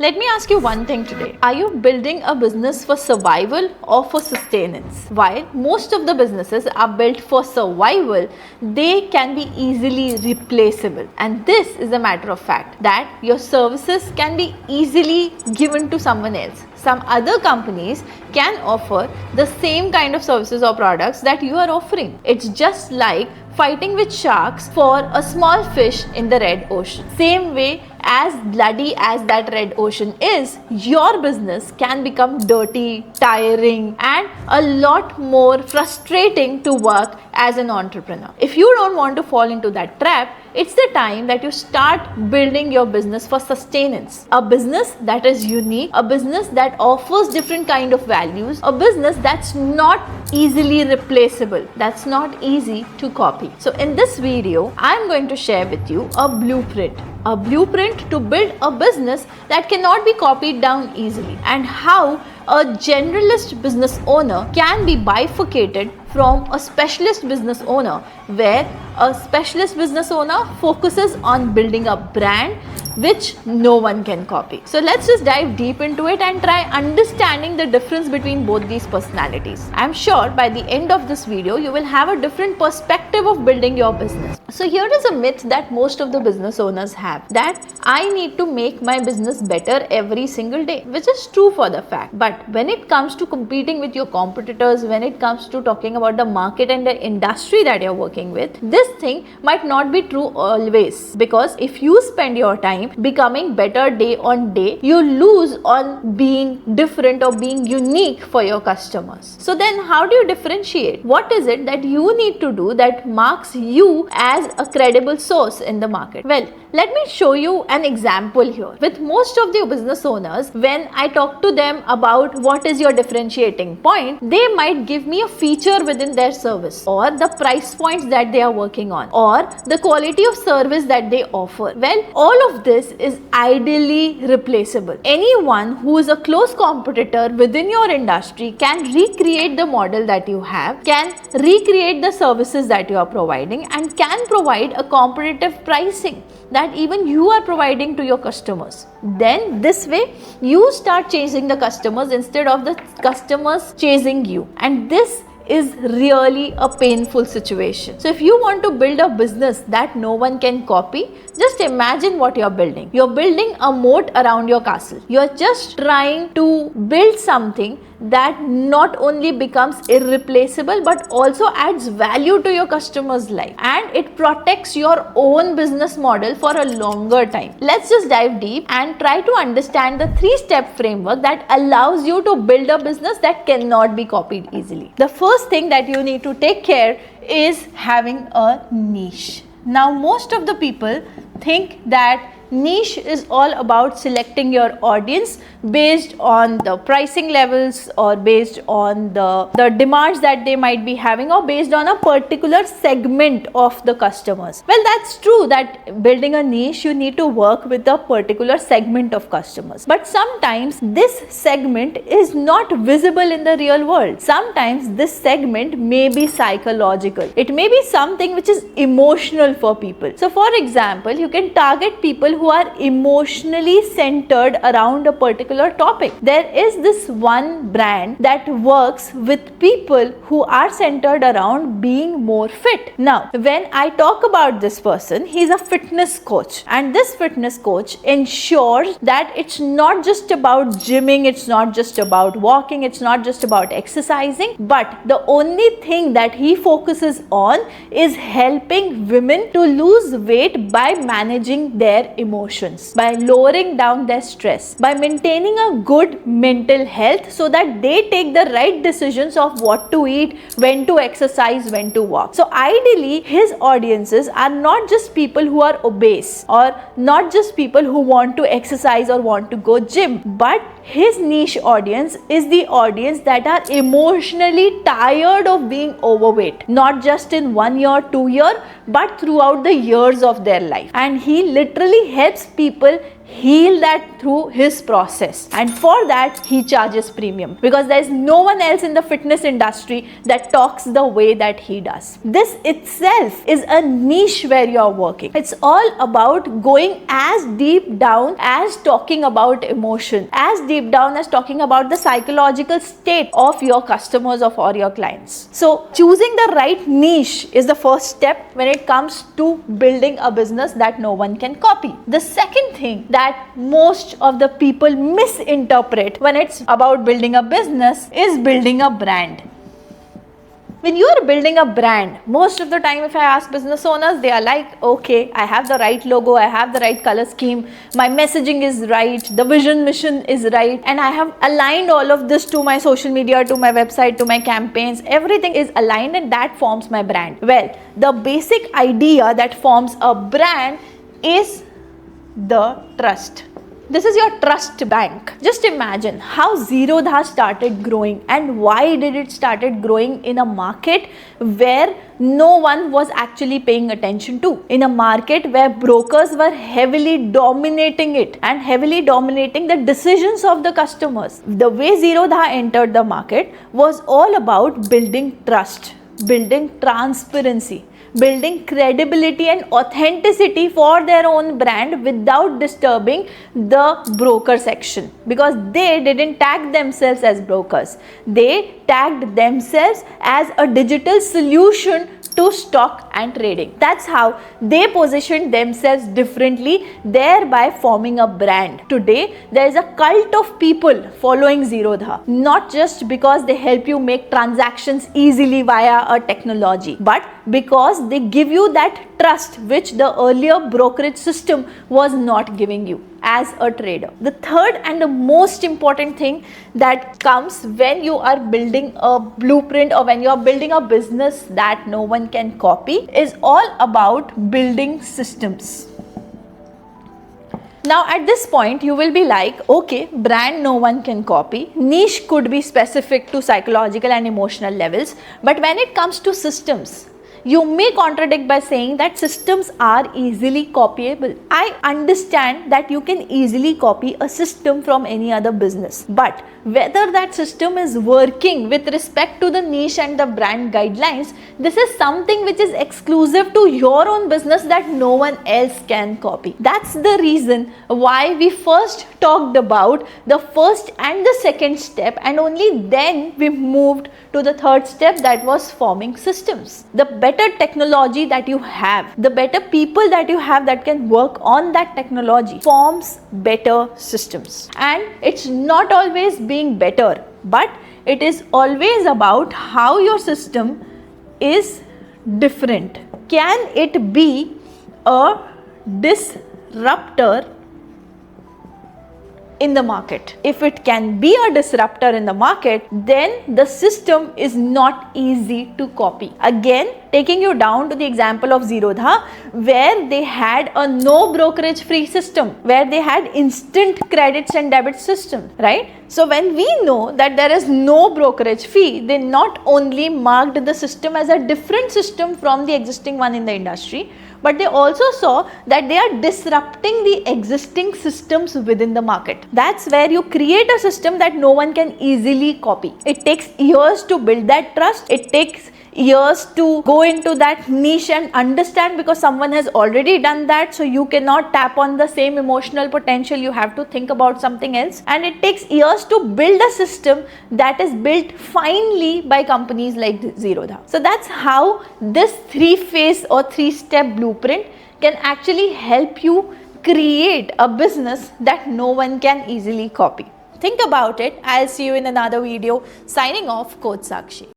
Let me ask you one thing today. Are you building a business for survival or for sustenance? While most of the businesses are built for survival, they can be easily replaceable. And this is a matter of fact that your services can be easily given to someone else. Some other companies can offer the same kind of services or products that you are offering. It's just like fighting with sharks for a small fish in the red ocean. Same way, as bloody as that red ocean is, your business can become dirty, tiring, and a lot more frustrating to work as an entrepreneur. If you don't want to fall into that trap, it's the time that you start building your business for sustenance. A business that is unique, a business that offers different kind of values, a business that's not easily replaceable, that's not easy to copy. So in this video, I'm going to share with you a blueprint to build a business that cannot be copied down easily, and how a generalist business owner can be bifurcated from a specialist business owner, where a specialist business owner focuses on building a brand which no one can copy. So let's just dive deep into it and try understanding the difference between both these personalities. I'm sure by the end of this video, you will have a different perspective of building your business. So here is a myth that most of the business owners have, that I need to make my business better every single day, which is true for the fact. But when it comes to competing with your competitors, when it comes to talking about the market and the industry that you're working with, this thing might not be true always. Because if you spend your time becoming better day on day, you lose on being different or being unique for your customers. So then how do you differentiate? What is it that you need to do that marks you as a credible source in the market? Well, let me show you an example here. With most of the business owners, when I talk to them about what is your differentiating point, they might give me a feature within their service, or the price points that they are working on, or the quality of service that they offer. Well, all of this is ideally replaceable. Anyone who is a close competitor within your industry can recreate the model that you have, can recreate the services that you are providing, and can provide a competitive pricing that even you are providing to your customers. Then this way you start chasing the customers instead of the customers chasing you, and this is really a painful situation. So if you want to build a business that no one can copy, just imagine what you're building. You're building a moat around your castle. You're just trying to build something that not only becomes irreplaceable but also adds value to your customer's life, and it protects your own business model for a longer time. Let's just dive deep and try to understand the 3-step framework that allows you to build a business that cannot be copied easily. The first thing that you need to take care is having a niche. Now, most of the people think that niche is all about selecting your audience based on the pricing levels, or based on the demands that they might be having, or based on a particular segment of the customers. Well, that's true that building a niche, you need to work with a particular segment of customers. But sometimes this segment is not visible in the real world. Sometimes this segment may be psychological. It may be something which is emotional for people. So for example, you can target people who are emotionally centered around a particular topic. There is this one brand that works with people who are centered around being more fit. Now, when I talk about this person, he's a fitness coach, and this fitness coach ensures that it's not just about gymming, it's not just about walking, it's not just about exercising, but the only thing that he focuses on is helping women to lose weight by managing their emotions, by lowering down their stress, by maintaining a good mental health, so that they take the right decisions of what to eat, when to exercise, when to walk. So ideally, his audiences are not just people who are obese, or not just people who want to exercise or want to go gym, but his niche audience is the audience that are emotionally tired of being overweight, not just in 1 year, 2 year, but throughout the years of their life. And he literally helps people heal that through his process, and for that he charges premium, because there is no one else in the fitness industry that talks the way that he does. This itself is a niche where you are working. It's all about going as deep down as talking about emotion, as deep down as talking about the psychological state of your customers or your clients. So choosing the right niche is the first step when it comes to building a business that no one can copy. The second thing that most of the people misinterpret when it's about building a business is building a brand. When you are building a brand, most of the time if I ask business owners, they are like, okay, I have the right logo, I have the right color scheme, my messaging is right, the vision mission is right, and I have aligned all of this to my social media, to my website, to my campaigns. Everything is aligned and that forms my brand. Well, the basic idea that forms a brand is the trust. This is your trust bank. Just imagine how Zerodha started growing, and why did it started growing in a market where no one was actually paying attention to, in a market where brokers were heavily dominating it and heavily dominating the decisions of the customers. The way Zerodha entered the market was all about building trust, building transparency, building credibility and authenticity for their own brand without disturbing the broker section, because they didn't tag themselves as brokers. They tagged themselves as a digital solution to stock and trading. That's how they positioned themselves differently, thereby forming a brand. Today, there is a cult of people following Zerodha, not just because they help you make transactions easily via a technology, but because they give you that trust which the earlier brokerage system was not giving you as a trader. The third and the most important thing that comes when you are building a blueprint or when you are building a business that no one can copy is all about building systems. Now at this point you will be like, okay, brand no one can copy, niche could be specific to psychological and emotional levels, but when it comes to systems, you may contradict by saying that systems are easily copyable. I understand that you can easily copy a system from any other business, but whether that system is working with respect to the niche and the brand guidelines, this is something which is exclusive to your own business that no one else can copy. That's the reason why we first talked about the first and the second step, and only then we moved to the third step, that was forming systems. The better technology that you have, the better people that you have that can work on that technology forms better systems. And it's not always being better, but it is always about how your system is different. Can it be a disruptor in the market? If it can be a disruptor in the market, then the system is not easy to copy. Again, taking you down to the example of Zerodha, where they had a no brokerage free system, where they had instant credits and debit system, right? So when we know that there is no brokerage fee, they not only marked the system as a different system from the existing one in the industry, but they also saw that they are disrupting the existing systems within the market. That's where you create a system that no one can easily copy. It takes years to build that trust. It takes years to go into that niche and understand, because someone has already done that, so you cannot tap on the same emotional potential. You have to think about something else, and it takes years to build a system that is built finely by companies like Zerodha. So that's how this three-phase or three-step blueprint can actually help you create a business that no one can easily copy. Think about it. I'll see you in another video. Signing off, Coach Sakshi.